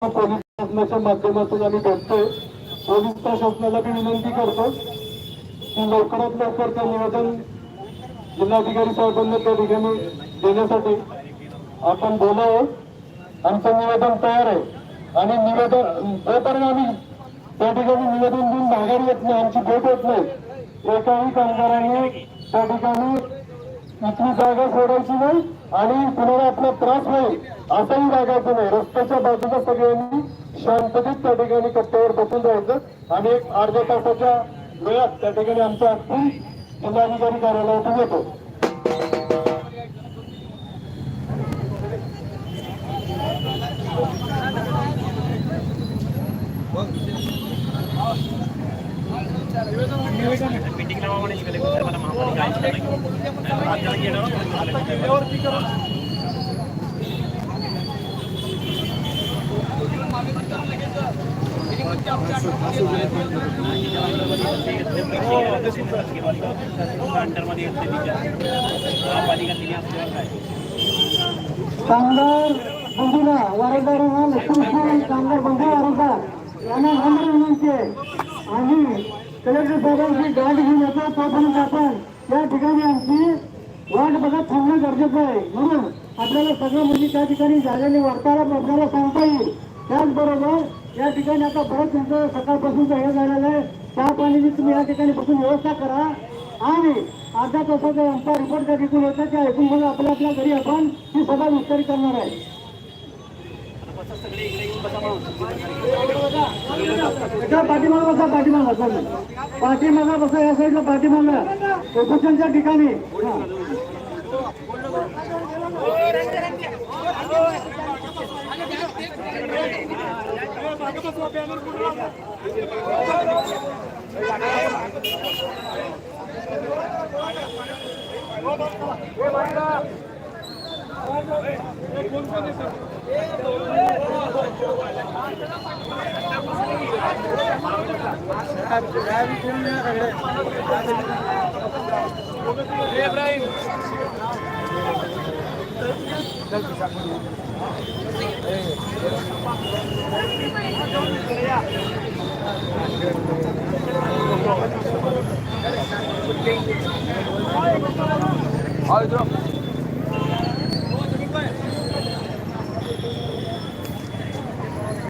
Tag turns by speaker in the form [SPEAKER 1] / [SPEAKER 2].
[SPEAKER 1] Police शासनाच्या माध्यमातून आम्ही भेटतोय। पोलीस प्रशासनाला मी विनंती करतो की लवकरात लवकर ते निवेदन जिल्हाधिकारी साहेबांना त्या ठिकाणी देण्यासाठी आपण बोलावं। आमचं निवेदन तयार आहे आणि निवेदन जोपर्यंत आम्ही त्या ठिकाणी निवेदन देऊन माघारी येत नाही, आमची भेट होत नाही, एकाही कामगारांनी त्या ठिकाणी इथली जागा सोडायची नाही आणि कुणाला आपला त्रास होईल असंही वागायचं नाही। रस्त्याच्या बाजूला सगळ्यांनी शांततेत त्या ठिकाणी कट्ट्यावर बसून राहायचं आणि एक अर्ध्या तासाच्या वेळात त्या ठिकाणी आमच्या आपण जिल्हाधिकारी कार्यालयातून येतो।
[SPEAKER 2] मीटिंग लावा शिकले मला महापालिका
[SPEAKER 1] कामगार बंधूला वारंवार लक्ष्मी कामगार बंधू वारंवार यांना नम्र विनंती आहे आणि कलेक्टर साहेबांची गाठ घेऊन येतो तोपर्यंत आपण या ठिकाणी आमची वाट बघत थांबणं गरजेचं आहे। म्हणून आपल्याला सगळं म्हणजे त्या ठिकाणी झालेली वार्तालाप आपल्याला सांगता येईल। त्याचबरोबर या ठिकाणी आता परत तुमचं सकाळपासूनचं हे झालेलं आहे, चहा पाण्याची तुम्ही या ठिकाणी बसून व्यवस्था करा आणि अर्ध्या तासाचा आमचा रिपोर्ट त्या ठिकाणी होता त्या ऐकून मग आपल्या आपल्या घरी आपण ही सभा विस्तारित करणार आहे। पाठीमागा बसा, पाठीमागा बसा, या साईडला पाठीमागा उपोषणच्या ठिकाणी